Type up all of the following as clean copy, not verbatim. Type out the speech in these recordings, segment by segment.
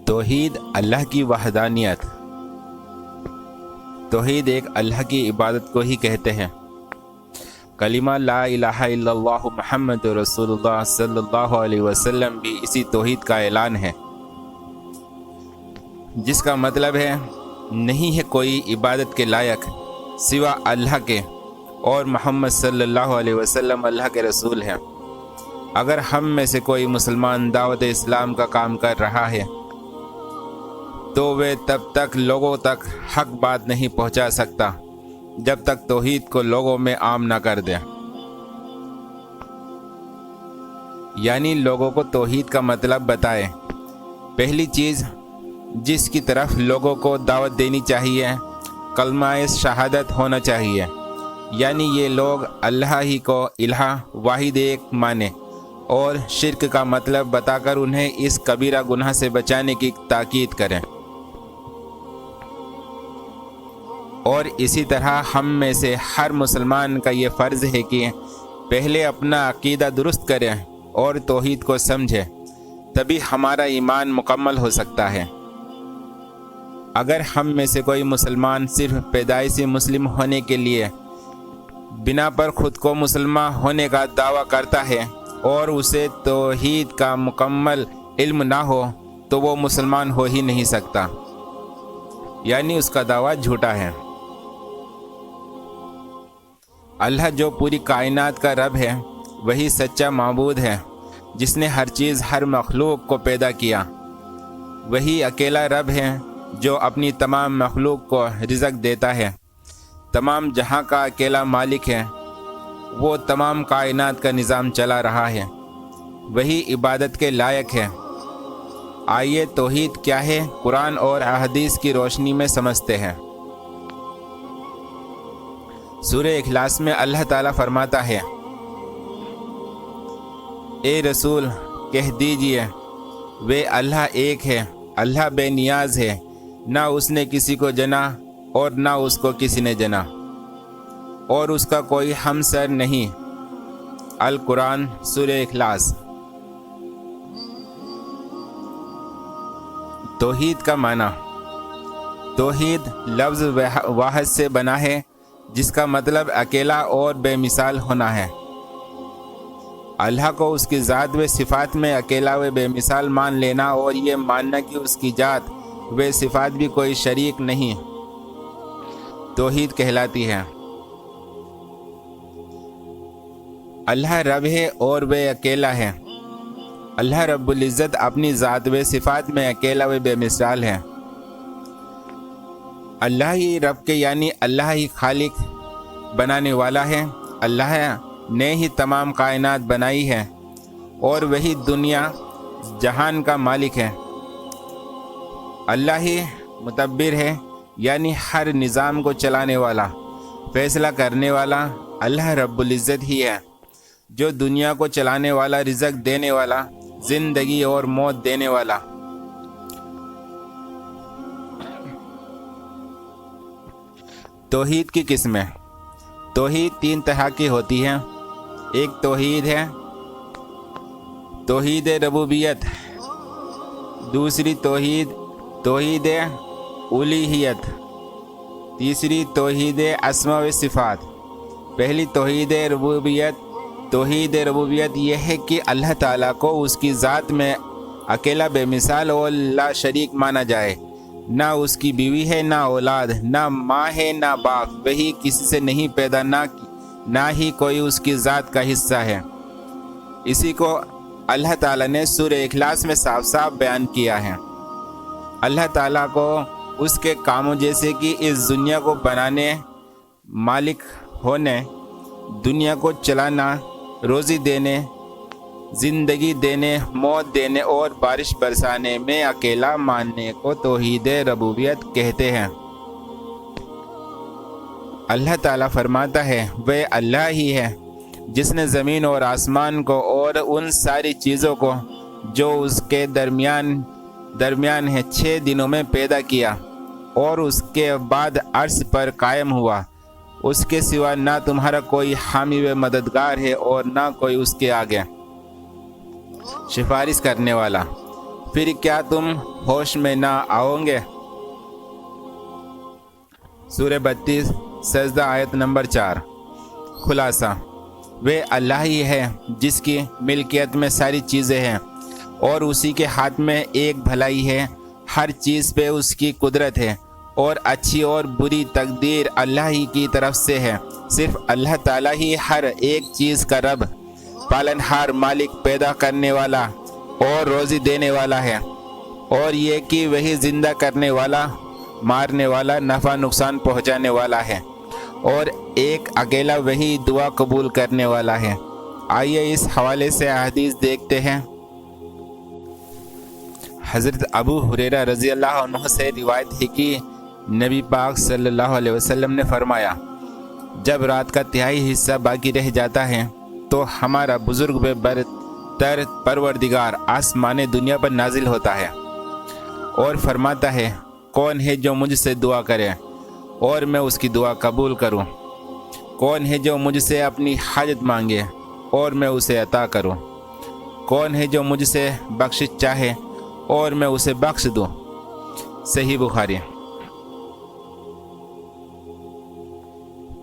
توحید اللہ کی وحدانیت۔ توحید ایک اللہ کی عبادت کو ہی کہتے ہیں۔ کلمہ لا الہ الا اللہ محمد رسول اللہ صلی اللہ علیہ وسلم بھی اسی توحید کا اعلان ہے، جس کا مطلب ہے نہیں ہے کوئی عبادت کے لائق سوا اللہ کے، اور محمد صلی اللہ علیہ وسلم اللہ کے رسول ہیں۔ اگر ہم میں سے کوئی مسلمان دعوت اسلام کا کام کر رہا ہے تو وہ تب تک لوگوں تک حق بات نہیں پہنچا سکتا جب تک توحید کو لوگوں میں عام نہ کر دے، یعنی لوگوں کو توحید کا مطلب بتائے۔ پہلی چیز جس کی طرف لوگوں کو دعوت دینی چاہیے کلمہ شہادت ہونا چاہیے، یعنی یہ لوگ اللہ ہی کو الہ واحد ایک مانے اور شرک کا مطلب بتا کر انہیں اس کبیرہ گناہ سے بچانے کی تاکید کریں۔ اور اسی طرح ہم میں سے ہر مسلمان کا یہ فرض ہے کہ پہلے اپنا عقیدہ درست کریں اور توحید کو سمجھیں، تبھی ہمارا ایمان مکمل ہو سکتا ہے۔ اگر ہم میں سے کوئی مسلمان صرف پیدائشی مسلم ہونے کے لیے بنا پر خود کو مسلمان ہونے کا دعویٰ کرتا ہے اور اسے توحید کا مکمل علم نہ ہو تو وہ مسلمان ہو ہی نہیں سکتا، یعنی اس کا دعویٰ جھوٹا ہے۔ اللہ جو پوری کائنات کا رب ہے وہی سچا معبود ہے، جس نے ہر چیز ہر مخلوق کو پیدا کیا۔ وہی اکیلا رب ہے جو اپنی تمام مخلوق کو رزق دیتا ہے، تمام جہاں کا اکیلا مالک ہے، وہ تمام کائنات کا نظام چلا رہا ہے، وہی عبادت کے لائق ہے۔ آئیے توحید کیا ہے قرآن اور احادیث کی روشنی میں سمجھتے ہیں۔ سورہ اخلاص میں اللہ تعالیٰ فرماتا ہے، اے رسول کہہ دیجئے وہ اللہ ایک ہے، اللہ بے نیاز ہے، نہ اس نے کسی کو جنا اور نہ اس کو کسی نے جنا، اور اس کا کوئی ہمسر نہیں۔ القرآن سورہ اخلاص۔ توحید کا معنی۔ توحید لفظ واحد سے بنا ہے، جس کا مطلب اکیلا اور بے مثال ہونا ہے۔ اللہ کو اس کی ذات و صفات میں اکیلا و بے مثال مان لینا اور یہ ماننا کہ اس کی ذات و صفات بھی کوئی شریک نہیں، توحید کہلاتی ہے۔ اللہ رب ہے اور وہ اکیلا ہے۔ اللہ رب العزت اپنی ذات و صفات میں اکیلا و بے مثال ہے۔ اللہ ہی رب کے یعنی اللہ ہی خالق بنانے والا ہے۔ اللہ نے ہی تمام کائنات بنائی ہے اور وہی دنیا جہان کا مالک ہے۔ اللہ ہی مدبر ہے، یعنی ہر نظام کو چلانے والا، فیصلہ کرنے والا اللہ رب العزت ہی ہے، جو دنیا کو چلانے والا، رزق دینے والا، زندگی اور موت دینے والا۔ توحید کی قسمیں۔ توحید تین طرح کی ہوتی ہیں۔ ایک توحید ہے توحید ربوبیت، دوسری توحید الوہیت، تیسری توحید اسماء و صفات۔ پہلی توحید ربوبیت یہ ہے کہ اللہ تعالیٰ کو اس کی ذات میں اکیلا بے مثال اور لا شریک مانا جائے، نہ اس کی بیوی ہے، نہ اولاد، نہ ماں ہے، نہ باپ، وہی کسی سے نہیں پیدا، نہ ہی کوئی اس کی ذات کا حصہ ہے۔ اسی کو اللہ تعالیٰ نے سورہ اخلاص میں صاف صاف بیان کیا ہے۔ اللہ تعالیٰ کو اس کے کاموں جیسے کہ اس دنیا کو بنانے، مالک ہونے، دنیا کو چلانا، روزی دینے، زندگی دینے، موت دینے اور بارش برسانے میں اکیلا ماننے کو توحید ربوبیت کہتے ہیں۔ اللہ تعالیٰ فرماتا ہے، وہ اللہ ہی ہے جس نے زمین اور آسمان کو اور ان ساری چیزوں کو جو اس کے درمیان ہے 6 دنوں میں پیدا کیا اور اس کے بعد عرش پر قائم ہوا۔ اس کے سوا نہ تمہارا کوئی حامی و مددگار ہے اور نہ کوئی اس کے آگے سفارش کرنے والا۔ پھر کیا تم ہوش میں نہ آؤ گے؟ سورہ 32 سجدہ آیت نمبر 4۔ خلاصہ، وہ اللہ ہی ہے جس کی ملکیت میں ساری چیزیں ہیں اور اسی کے ہاتھ میں ایک بھلائی ہے، ہر چیز پہ اس کی قدرت ہے اور اچھی اور بری تقدیر اللہ ہی کی طرف سے ہے۔ صرف اللہ تعالیٰ ہی ہر ایک چیز کا رب، پالنہار، مالک، پیدا کرنے والا اور روزی دینے والا ہے، اور یہ کہ وہی زندہ کرنے والا، مارنے والا، نفع نقصان پہنچانے والا ہے، اور ایک اکیلا وہی دعا قبول کرنے والا ہے۔ آئیے اس حوالے سے احادیث دیکھتے ہیں۔ حضرت ابو ہریرہ رضی اللہ عنہ سے روایت ہے کہ نبی پاک صلی اللہ علیہ وسلم نے فرمایا، جب رات کا تہائی حصہ باقی رہ جاتا ہے تو ہمارا بزرگ بے برتر پروردگار آسمان دنیا پر نازل ہوتا ہے اور فرماتا ہے، کون ہے جو مجھ سے دعا کرے اور میں اس کی دعا قبول کروں؟ کون ہے جو مجھ سے اپنی حاجت مانگے اور میں اسے عطا کروں؟ کون ہے جو مجھ سے بخشش چاہے اور میں اسے بخش دوں؟ صحیح بخاری۔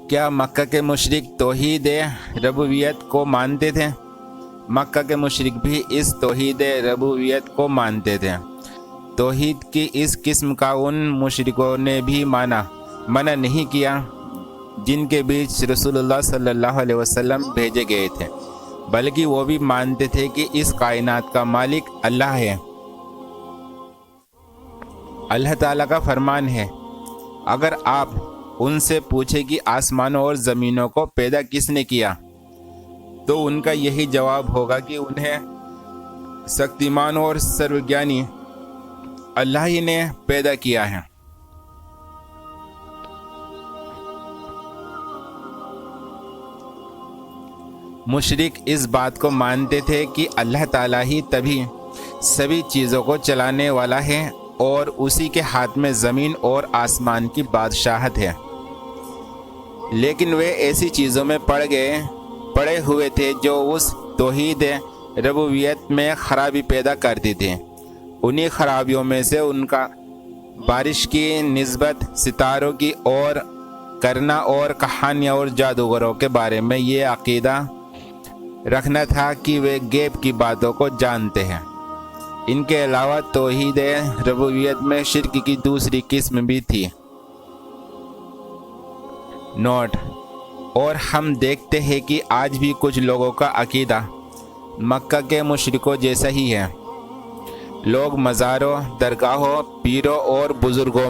کیا مکہ کے مشرک توحید ربوبیت کو مانتے تھے؟ مکہ کے مشرک بھی اس توحید ربوبیت کو مانتے تھے۔ توحید کی اس قسم کا ان مشرکوں نے بھی منع نہیں کیا جن کے بیچ رسول اللہ صلی اللہ علیہ وسلم بھیجے گئے تھے، بلکہ وہ بھی مانتے تھے کہ اس کائنات کا مالک اللہ ہے۔ اللہ تعالیٰ کا فرمان ہے، اگر آپ ان سے پوچھیں کہ آسمانوں اور زمینوں کو پیدا کس نے کیا، تو ان کا یہی جواب ہوگا کہ انہیں شکتیمان اور سروگیانی اللہ ہی نے پیدا کیا ہے۔ مشرک اس بات کو مانتے تھے کہ اللہ تعالیٰ ہی تبھی سبھی چیزوں کو چلانے والا ہے اور اسی کے ہاتھ میں زمین اور آسمان کی بادشاہت ہے، لیکن وہ ایسی چیزوں میں پڑے ہوئے تھے جو اس توحید ربوبیت میں خرابی پیدا کرتی تھی۔ انہی خرابیوں میں سے ان کا بارش کی نسبت ستاروں کی اور کرنا اور کہانیاں اور جادوگروں کے بارے میں یہ عقیدہ رکھنا تھا کہ وہ غیب کی باتوں کو جانتے ہیں۔ ان کے علاوہ توحید ربوبیت میں شرک کی دوسری قسم بھی تھی۔ نوٹ: اور ہم دیکھتے ہیں کہ آج بھی کچھ لوگوں کا عقیدہ مکہ کے مشرکوں جیسا ہی ہے۔ لوگ مزاروں، درگاہوں، پیروں اور بزرگوں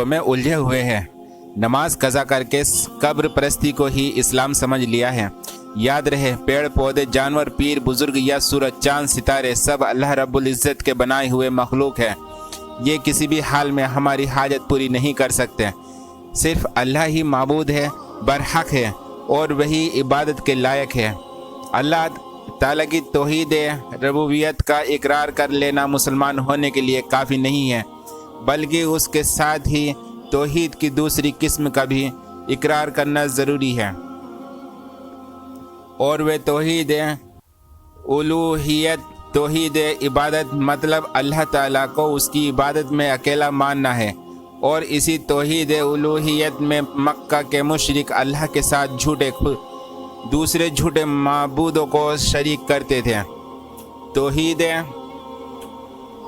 میں الجھے ہوئے ہیں۔ نماز قضا کر کے قبر پرستی کو ہی اسلام سمجھ لیا ہے۔ یاد رہے، پیڑ پودے، جانور، پیر، بزرگ یا سورج، چاند، ستارے سب اللہ رب العزت کے بنائے ہوئے مخلوق ہیں۔ یہ کسی بھی حال میں ہماری حاجت پوری نہیں کر سکتے۔ صرف اللہ ہی معبود ہے، برحق ہے اور وہی عبادت کے لائق ہے۔ اللہ تعالیٰ کی توحید ربوبیت کا اقرار کر لینا مسلمان ہونے کے لیے کافی نہیں ہے، بلکہ اس کے ساتھ ہی توحید کی دوسری قسم کا بھی اقرار کرنا ضروری ہے، اور وہ توحید الوہیت۔ توحید عبادت مطلب اللہ تعالیٰ کو اس کی عبادت میں اکیلا ماننا ہے، اور اسی توحید الوہیت میں مکہ کے مشرک اللہ کے ساتھ دوسرے جھوٹے معبودوں کو شریک کرتے تھے۔ توحید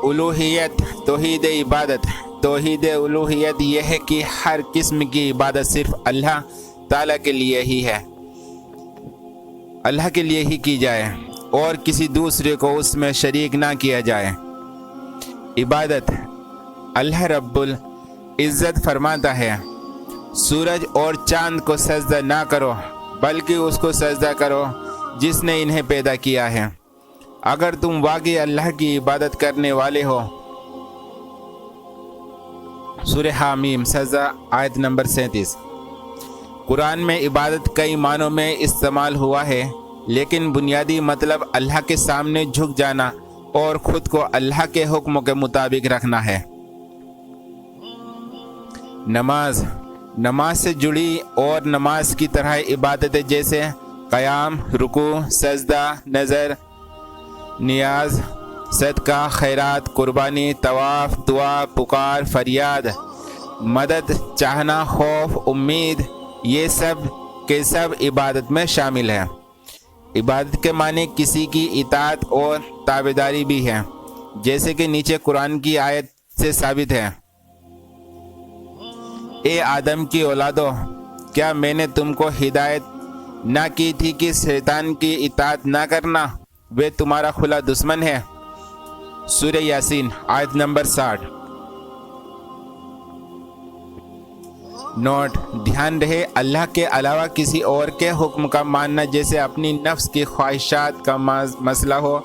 الوہیت، توحید عبادت، توحید الوہیت یہ ہے کہ ہر قسم کی عبادت صرف اللہ تعالیٰ کے لیے ہی ہے، اللہ کے لیے ہی کی جائے اور کسی دوسرے کو اس میں شریک نہ کیا جائے۔ عبادت، اللہ رب العزت فرماتا ہے، سورج اور چاند کو سجدہ نہ کرو بلکہ اس کو سجدہ کرو جس نے انہیں پیدا کیا ہے، اگر تم واقعی اللہ کی عبادت کرنے والے ہو۔ سورہ حامیم سجدہ آیت نمبر 37۔ قرآن میں عبادت کئی معنوں میں استعمال ہوا ہے، لیکن بنیادی مطلب اللہ کے سامنے جھک جانا اور خود کو اللہ کے حکموں کے مطابق رکھنا ہے۔ نماز سے جڑی اور نماز کی طرح عبادتیں جیسے قیام، رکوع، سجدہ، نظر، نیاز، صدقہ، خیرات، قربانی، طواف، دعا، پکار، فریاد، مدد چاہنا، خوف، امید، یہ سب کے سب عبادت میں شامل ہے۔ عبادت کے معنی کسی کی اطاعت اور تابعداری بھی ہے، جیسے کہ نیچے قرآن کی آیت سے ثابت ہے: اے آدم کی اولادو، کیا میں نے تم کو ہدایت نہ کی تھی کہ شیطان کی اطاعت نہ کرنا، وہ تمہارا کھلا دشمن ہے۔ سورہ یاسین آیت نمبر 60۔ نوٹ: دھیان رہے، اللہ کے علاوہ کسی اور کے حکم کا ماننا، جیسے اپنی نفس کی خواہشات کا مسئلہ ہو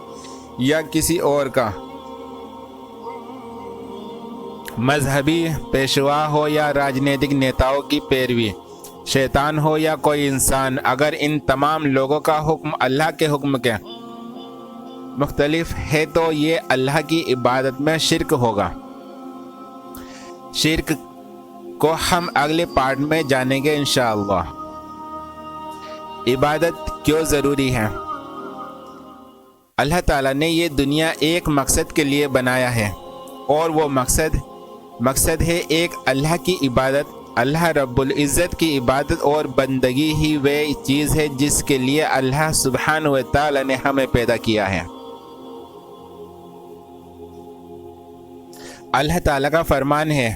یا کسی اور کا، مذہبی پیشوا ہو یا راجنیتک نیتاؤں کی پیروی، شیطان ہو یا کوئی انسان، اگر ان تمام لوگوں کا حکم اللہ کے حکم کے مختلف ہے تو یہ اللہ کی عبادت میں شرک ہوگا۔ شرک کو ہم اگلے پارٹ میں جانیں گے انشاءاللہ۔ عبادت کیوں ضروری ہے؟ اللہ تعالیٰ نے یہ دنیا ایک مقصد کے لیے بنایا ہے، اور وہ مقصد ہے ایک اللہ کی عبادت۔ اللہ رب العزت کی عبادت اور بندگی ہی وہ چیز ہے جس کے لیے اللہ سبحانہ و تعالیٰ نے ہمیں پیدا کیا ہے۔ اللہ تعالیٰ کا فرمان ہے: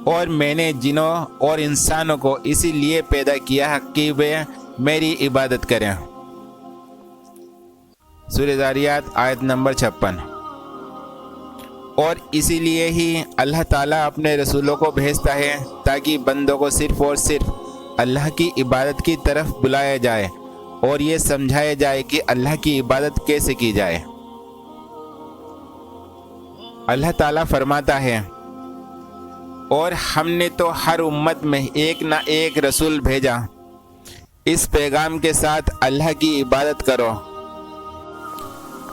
اور میں نے جنوں اور انسانوں کو اسی لیے پیدا کیا ہے کہ وہ میری عبادت کریں۔ سورہ ذاریات آیت نمبر 56۔ اور اسی لیے ہی اللہ تعالیٰ اپنے رسولوں کو بھیجتا ہے تاکہ بندوں کو صرف اور صرف اللہ کی عبادت کی طرف بلایا جائے اور یہ سمجھایا جائے کہ اللہ کی عبادت کیسے کی جائے۔ اللہ تعالیٰ فرماتا ہے: اور ہم نے تو ہر امت میں ایک نہ ایک رسول بھیجا، اس پیغام کے ساتھ اللہ کی عبادت کرو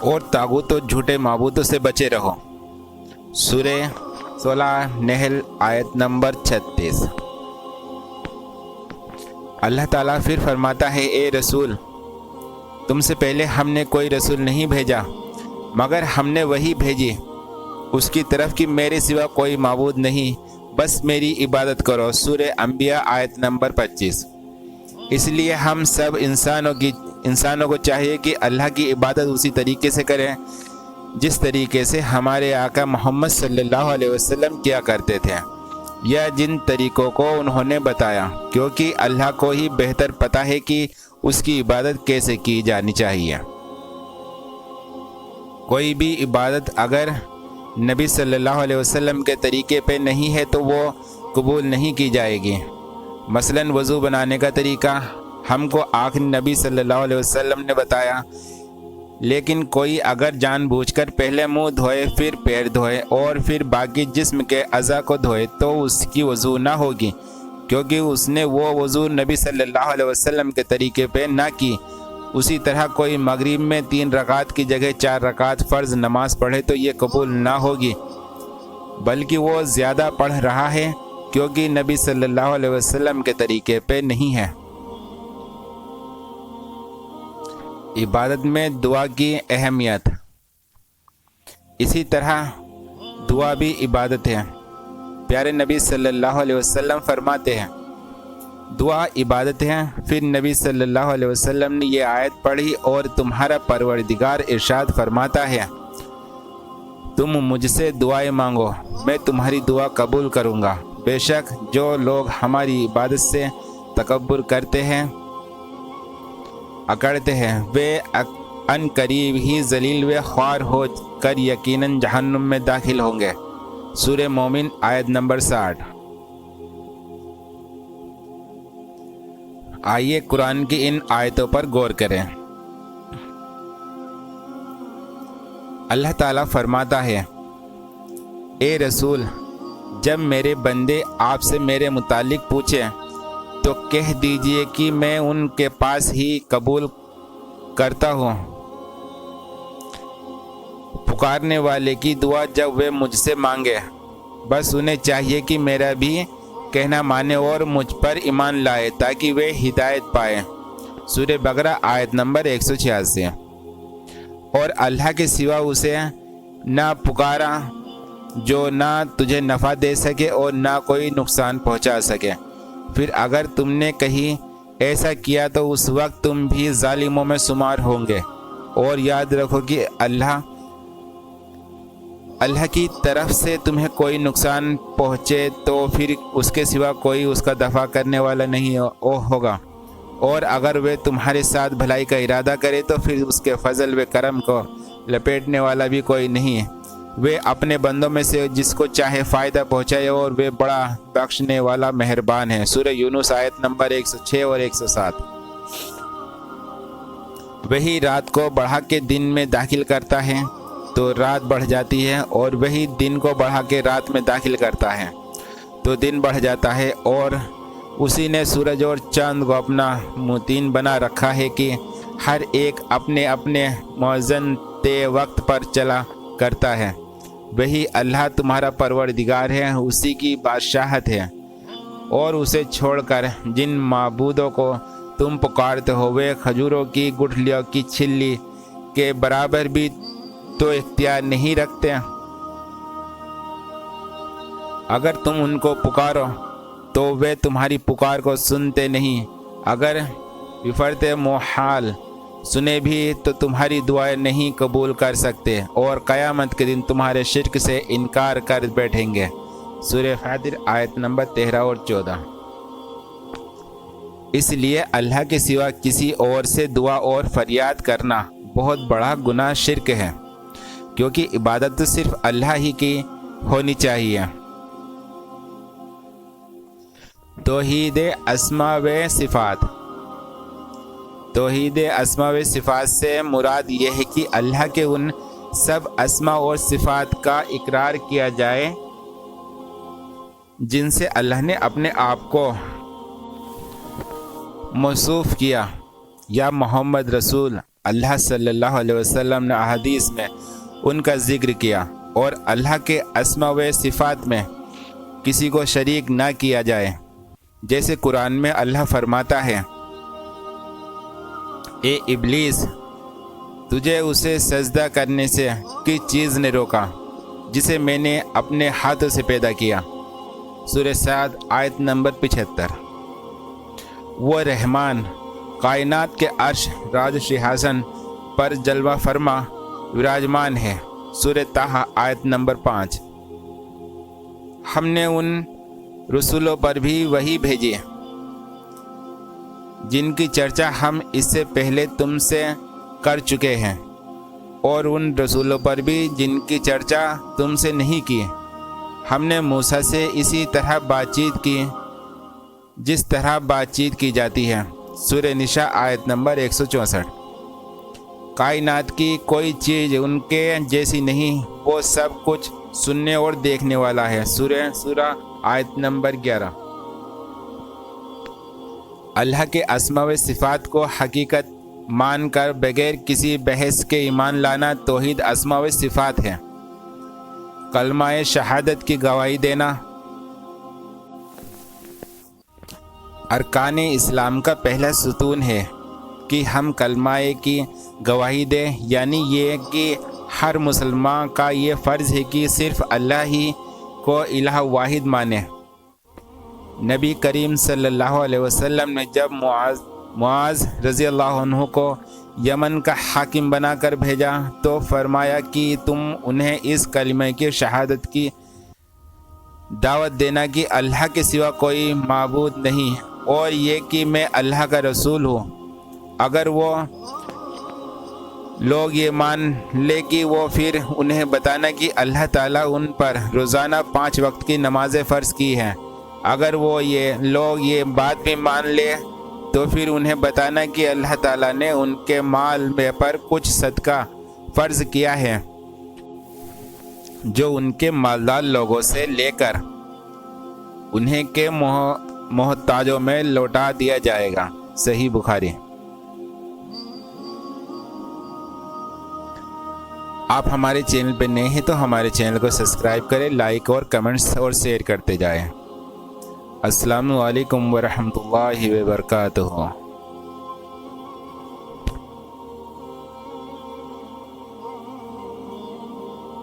اور طاغوت و جھوٹے معبودوں سے بچے رہو۔ سورہ 16 نحل آیت نمبر 36۔ اللہ تعالیٰ پھر فرماتا ہے: اے رسول، تم سے پہلے ہم نے کوئی رسول نہیں بھیجا مگر ہم نے وہی بھیجی اس کی طرف کہ میرے سوا کوئی معبود نہیں، بس میری عبادت کرو۔ سورہ انبیاء آیت نمبر 25۔ اس لیے ہم سب انسانوں کو چاہیے کہ اللہ کی عبادت اسی طریقے سے کریں جس طریقے سے ہمارے آقا محمد صلی اللہ علیہ وسلم کیا کرتے تھے، یا جن طریقوں کو انہوں نے بتایا، کیونکہ اللہ کو ہی بہتر پتہ ہے کہ اس کی عبادت کیسے کی جانی چاہیے۔ کوئی بھی عبادت اگر نبی صلی اللہ علیہ وسلم کے طریقے پہ نہیں ہے تو وہ قبول نہیں کی جائے گی۔ مثلاً وضو بنانے کا طریقہ ہم کو آخری نبی صلی اللہ علیہ وسلم نے بتایا، لیکن کوئی اگر جان بوجھ کر پہلے منہ دھوئے، پھر پیر دھوئے اور پھر باقی جسم کے اعضاء کو دھوئے تو اس کی وضو نہ ہوگی، کیونکہ اس نے وہ وضو نبی صلی اللہ علیہ وسلم کے طریقے پہ نہ کی۔ اسی طرح کوئی مغرب میں 3 رکعت کی جگہ 4 رکعت فرض نماز پڑھے تو یہ قبول نہ ہوگی، بلکہ وہ زیادہ پڑھ رہا ہے کیونکہ نبی صلی اللہ علیہ وسلم کے طریقے پہ نہیں ہے۔ عبادت میں دعا کی اہمیت۔ اسی طرح دعا بھی عبادت ہے۔ پیارے نبی صلی اللہ علیہ وسلم فرماتے ہیں: دعا عبادت ہے۔ پھر نبی صلی اللہ علیہ وسلم نے یہ آیت پڑھی: اور تمہارا پروردگار ارشاد فرماتا ہے، تم مجھ سے دعائیں مانگو، میں تمہاری دعا قبول کروں گا۔ بے شک جو لوگ ہماری عبادت سے تکبر کرتے ہیں، اکڑتے ہیں، وہ ان قریب ہی ذلیل و خوار ہو کر یقیناً جہنم میں داخل ہوں گے۔ سورہ مومن آیت نمبر 60۔ آئیے قرآن کی ان آیتوں پر غور کریں۔ اللہ تعالیٰ فرماتا ہے: اے رسول، جب میرے بندے آپ سے میرے متعلق پوچھیں تو کہہ دیجئے کہ میں ان کے پاس ہی قبول کرتا ہوں پکارنے والے کی دعا جب وہ مجھ سے مانگے۔ بس انہیں چاہیے کہ میرا بھی کہنا مانے اور مجھ پر ایمان لائے تاکہ وہ ہدایت پائے۔ سورہ بقرہ آیت نمبر 186۔ اور اللہ کے سوا اسے نہ پکارا جو نہ تجھے نفع دے سکے اور نہ کوئی نقصان پہنچا سکے۔ پھر اگر تم نے کہیں ایسا کیا تو اس وقت تم بھی ظالموں میں شمار ہوں گے، اور یاد رکھو کہ اللہ کی طرف سے تمہیں کوئی نقصان پہنچے تو پھر اس کے سوا کوئی اس کا دفع کرنے والا نہیں ہوگا، اور اگر وہ تمہارے ساتھ بھلائی کا ارادہ کرے تو پھر اس کے فضل و کرم کو لپیٹنے والا بھی کوئی نہیں ہے۔ وہ اپنے بندوں میں سے جس کو چاہے فائدہ پہنچائے، اور وہ بڑا بخشنے والا مہربان ہے۔ سورہ یونس آیت نمبر 106 اور 107۔ وہی رات کو بڑھا کے دن میں داخل کرتا ہے تو رات بڑھ جاتی ہے، اور وہی دن کو بڑھا کے رات میں داخل کرتا ہے تو دن بڑھ جاتا ہے، اور اسی نے سورج اور چاند کو اپنا متعین بنا رکھا ہے کہ ہر ایک اپنے اپنے معین طے وقت پر چلا کرتا ہے۔ وہی اللہ تمہارا پروردگار ہے، اسی کی بادشاہت ہے، اور اسے چھوڑ کر جن معبودوں کو تم پکارتے ہو وہ کھجوروں کی گٹھلیوں کی چھلی کے برابر بھی تو اختیار نہیں رکھتے۔ اگر تم ان کو پکارو تو وہ تمہاری پکار کو سنتے نہیں، اگر بفرط محال سنے بھی تو تمہاری دعائیں نہیں قبول کر سکتے، اور قیامت کے دن تمہارے شرک سے انکار کر بیٹھیں گے۔ سورہ فاطر آیت نمبر 13 اور 14۔ اس لیے اللہ کے سوا کسی اور سے دعا اور فریاد کرنا بہت بڑا گناہ شرک ہے، کیونکہ عبادت تو صرف اللہ ہی کی ہونی چاہیے۔ توحید اسماء و صفات۔ توحید اسماء و صفات سے مراد یہ ہے کہ اللہ کے ان سب اسماء اور صفات کا اقرار کیا جائے جن سے اللہ نے اپنے آپ کو موصوف کیا، یا محمد رسول اللہ صلی اللہ علیہ وسلم نے احادیث میں ان کا ذکر کیا، اور اللہ کے اسماء و صفات میں کسی کو شریک نہ کیا جائے۔ جیسے قرآن میں اللہ فرماتا ہے، اے ابلیس، تجھے اسے سجدہ کرنے سے کس چیز نے روکا جسے میں نے اپنے ہاتھوں سے پیدا کیا؟ سورہ صاد آیت نمبر 75۔ وہ رحمان کائنات کے عرش راج سنہاسن پر جلوہ فرما وراجمان ہے۔ سورہ طٰہٰ آیت نمبر 5۔ ہم نے ان رسولوں پر بھی وحی بھیجی جن کی چرچا ہم اس سے پہلے تم سے کر چکے ہیں، اور ان رسولوں پر بھی جن کی چرچا تم سے نہیں کی۔ ہم نے موسیٰ سے اسی طرح بات چیت کی جس طرح بات چیت کی جاتی ہے۔ سورہ نساء آیت نمبر 164۔ کائنات کی کوئی چیز ان کے جیسی نہیں، وہ سب کچھ سننے اور دیکھنے والا ہے۔ سورہ آیت نمبر 11۔ اللہ کے اسماء و صفات کو حقیقت مان کر بغیر کسی بحث کے ایمان لانا توحید اسماء و صفات ہے۔ کلمہ شہادت کی گواہی دینا ارکان اسلام کا پہلا ستون ہے کہ ہم کلمہ کی گواہی دیں، یعنی یہ کہ ہر مسلمان کا یہ فرض ہے کہ صرف اللہ ہی کو الہ واحد مانے۔ نبی کریم صلی اللہ علیہ وسلم نے جب معاذ رضی اللہ عنہ کو یمن کا حاکم بنا کر بھیجا تو فرمایا کہ تم انہیں اس کلمہ کی شہادت کی دعوت دینا کہ اللہ کے سوا کوئی معبود نہیں، اور یہ کہ میں اللہ کا رسول ہوں۔ اگر وہ لوگ یہ مان لے کہ وہ پھر انہیں بتانا کہ اللہ تعالیٰ ان پر روزانہ 5 وقت کی نمازیں فرض کی ہیں۔ اگر وہ لوگ یہ بات بھی مان لے تو پھر انہیں بتانا کہ اللہ تعالیٰ نے ان کے مال میں پر کچھ صدقہ فرض کیا ہے جو ان کے مالدار لوگوں سے لے کر انہیں کے محتاجوں میں لوٹا دیا جائے گا۔ صحیح بخاری۔ آپ ہمارے چینل پہ نئے ہیں تو ہمارے چینل کو سبسکرائب کریں، لائک اور کمنٹس اور شیئر کرتے جائیں۔ السلام علیکم ورحمۃ اللہ وبرکاتہ۔